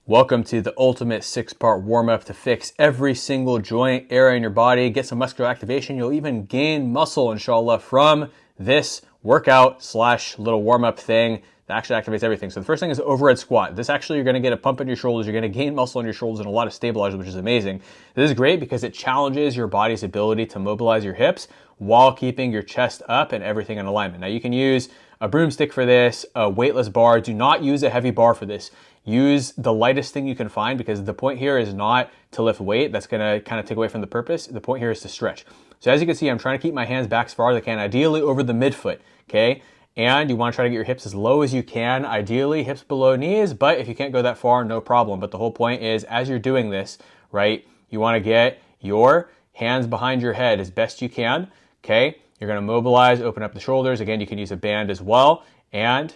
Welcome to the ultimate 6-part warm-up to fix every single joint area in your body, get some muscular activation. You'll even gain muscle, inshallah, from this workout slash little warm-up thing that actually activates everything. So the first thing is overhead squat. This actually, you're gonna get a pump in your shoulders, you're gonna gain muscle in your shoulders and a lot of stabilizers, which is amazing. This is great because it challenges your body's ability to mobilize your hips while keeping your chest up and everything in alignment. Now you can use a broomstick for this, a weightless bar. Do not use a heavy bar for this. Use the lightest thing you can find because the point here is not to lift weight. That's gonna kind of take away from the purpose. The point here is to stretch. So as you can see, I'm trying to keep my hands back as far as I can, ideally over the midfoot, okay? And you wanna try to get your hips as low as you can, ideally hips below knees, but if you can't go that far, no problem. But the whole point is, as you're doing this, right, you wanna get your hands behind your head as best you can, okay? You're gonna mobilize, open up the shoulders. Again, you can use a band as well. And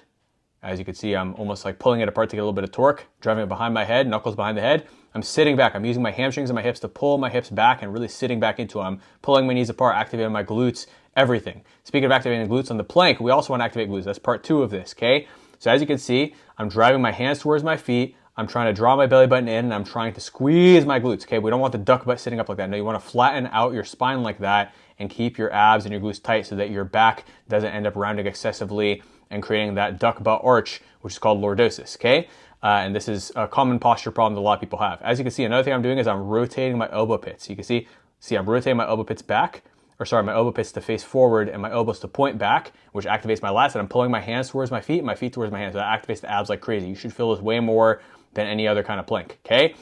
as you can see, I'm almost like pulling it apart to get a little bit of torque, driving it behind my head, knuckles behind the head. I'm sitting back. I'm using my hamstrings and my hips to pull my hips back and really sitting back into them, pulling my knees apart, activating my glutes, everything. Speaking of activating glutes on the plank, we also want to activate glutes. That's part 2 of this, okay? So as you can see, I'm driving my hands towards my feet. I'm trying to draw my belly button in and I'm trying to squeeze my glutes, okay? We don't want the duck butt sitting up like that. No, you want to flatten out your spine like that and keep your abs and your glutes tight so that your back doesn't end up rounding excessively and creating that duck butt arch, which is called lordosis, okay? And this is a common posture problem that a lot of people have. As you can see, another thing I'm doing is I'm rotating my elbow pits. You can see I'm rotating my elbow pits back, my elbow pits to face forward and my elbows to point back, which activates my lats, and I'm pulling my hands towards my feet towards my hands. So that activates the abs like crazy. You should feel this way more than any other kind of plank, okay?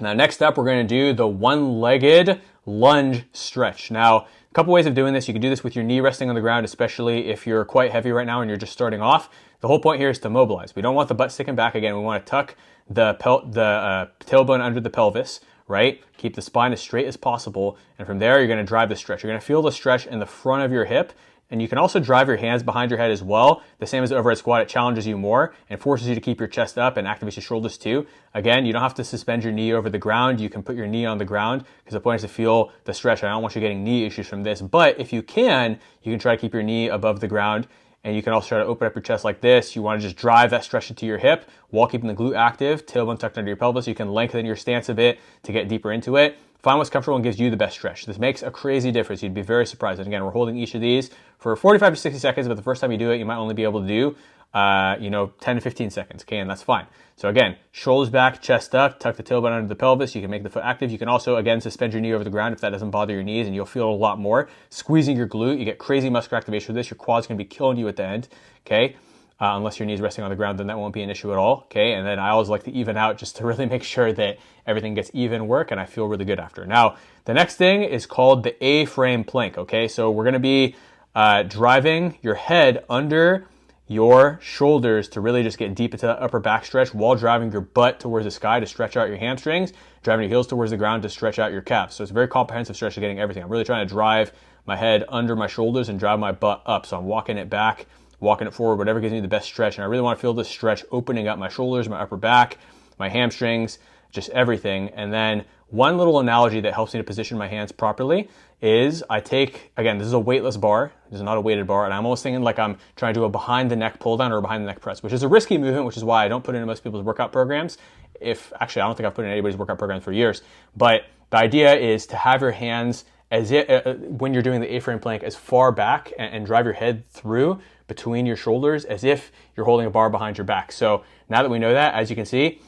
Now, next up, we're gonna do the one-legged lunge stretch. Now, a couple ways of doing this. You can do this with your knee resting on the ground, especially if you're quite heavy right now and you're just starting off. The whole point here is to mobilize. We don't want the butt sticking back again. We want to tuck the tailbone under the pelvis, right? Keep the spine as straight as possible. And from there, you're going to drive the stretch. You're going to feel the stretch in the front of your hip. And you can also drive your hands behind your head as well. The same as overhead squat, it challenges you more and forces you to keep your chest up and activates your shoulders too. Again, you don't have to suspend your knee over the ground. You can put your knee on the ground because the point is to feel the stretch. I don't want you getting knee issues from this, but if you can try to keep your knee above the ground, and you can also try to open up your chest like this. You want to just drive that stretch into your hip while keeping the glute active, tailbone tucked under your pelvis. You can lengthen your stance a bit to get deeper into it. Find what's comfortable and gives you the best stretch. This makes a crazy difference. You'd be very surprised. And again, we're holding each of these for 45 to 60 seconds, but the first time you do it, you might only be able to do 10 to 15 seconds, okay, and that's fine. So again, shoulders back, chest up, tuck the tailbone under the pelvis. You can make the foot active. You can also, again, suspend your knee over the ground if that doesn't bother your knees, and you'll feel a lot more. Squeezing your glute, you get crazy muscular activation with this. Your quad's gonna be killing you at the end, okay? Unless your knee's resting on the ground, then that won't be an issue at all, okay? And then I always like to even out just to really make sure that everything gets even work and I feel really good after. Now, the next thing is called the A-frame plank, okay? So we're gonna be driving your head under your shoulders to really just get deep into that upper back stretch while driving your butt towards the sky to stretch out your hamstrings, driving your heels towards the ground to stretch out your calves. So it's a very comprehensive stretch of getting everything. I'm really trying to drive my head under my shoulders and drive my butt up. So I'm walking it back, walking it forward, whatever gives me the best stretch. And I really want to feel this stretch opening up my shoulders, my upper back, my hamstrings, just everything. And then one little analogy that helps me to position my hands properly is I take, again, this is a weightless bar. This is not a weighted bar. And I'm almost thinking like I'm trying to do a behind the neck pull down or a behind the neck press, which is a risky movement, which is why I don't put it in most people's workout programs. Actually, I don't think I've put it in anybody's workout programs for years. But the idea is to have your hands as if, when you're doing the A-frame plank, as far back and drive your head through between your shoulders as if you're holding a bar behind your back. So now that we know that, as you can see,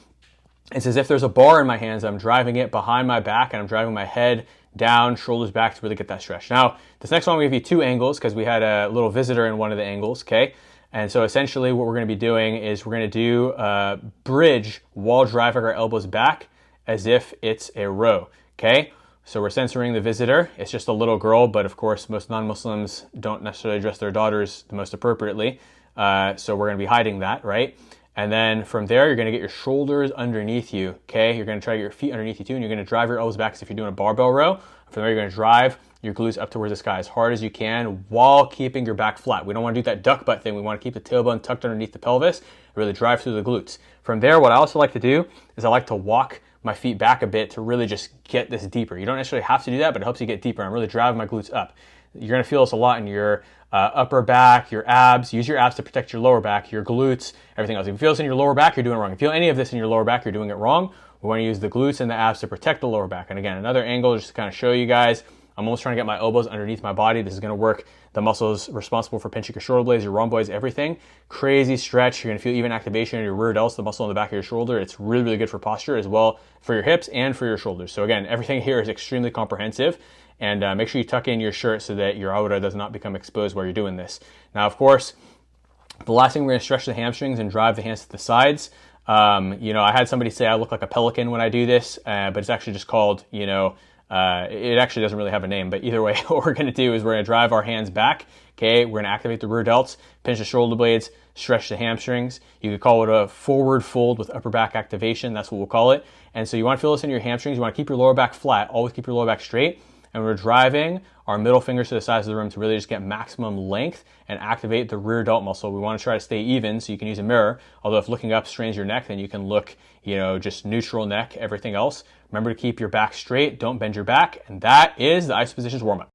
it's as if there's a bar in my hands. I'm driving it behind my back and I'm driving my head down, shoulders back to really get that stretch. Now, this next one, we give you 2 angles because we had a little visitor in one of the angles, okay? And so essentially what we're gonna be doing is we're gonna do a bridge while driving our elbows back as if it's a row, okay? So we're censoring the visitor. It's just a little girl, but of course, most non-Muslims don't necessarily dress their daughters the most appropriately. So we're gonna be hiding that, right? And then from there, you're gonna get your shoulders underneath you, okay? You're gonna try to get your feet underneath you too, and you're gonna drive your elbows back as if you're doing a barbell row. From there, you're gonna drive your glutes up towards the sky as hard as you can while keeping your back flat. We don't wanna do that duck butt thing. We wanna keep the tailbone tucked underneath the pelvis, really drive through the glutes. From there, what I also like to do is I like to walk my feet back a bit to really just get this deeper. You don't necessarily have to do that, but it helps you get deeper. I'm really driving my glutes up. You're gonna feel this a lot in your upper back, your abs. Use your abs to protect your lower back, your glutes, everything else. If you feel this in your lower back, you're doing it wrong. If you feel any of this in your lower back, you're doing it wrong. We want to use the glutes and the abs to protect the lower back. And again, another angle just to kind of show you guys. I'm almost trying to get my elbows underneath my body. This is going to work the muscles responsible for pinching your shoulder blades, your rhomboids, everything. Crazy stretch. You're going to feel even activation in your rear delts, the muscle in the back of your shoulder. It's really, really good for posture as well for your hips and for your shoulders. So again, everything here is extremely comprehensive. And make sure you tuck in your shirt so that your aorta does not become exposed while you're doing this. Now, of course, the last thing, we're going to stretch the hamstrings and drive the hands to the sides. I had somebody say I look like a pelican when I do this, but it's actually just called, it actually doesn't really have a name, but either way, what we're going to do is we're going to drive our hands back. Okay, we're going to activate the rear delts, pinch the shoulder blades, stretch the hamstrings. You could call it a forward fold with upper back activation. That's what we'll call it. And so you want to feel this in your hamstrings. You want to keep your lower back flat. Always keep your lower back straight. And we're driving our middle fingers to the sides of the room to really just get maximum length and activate the rear delt muscle. We want to try to stay even, so you can use a mirror. Although if looking up strains your neck, then you can look, just neutral neck, everything else. Remember to keep your back straight. Don't bend your back. And that is the ice positions warm-up.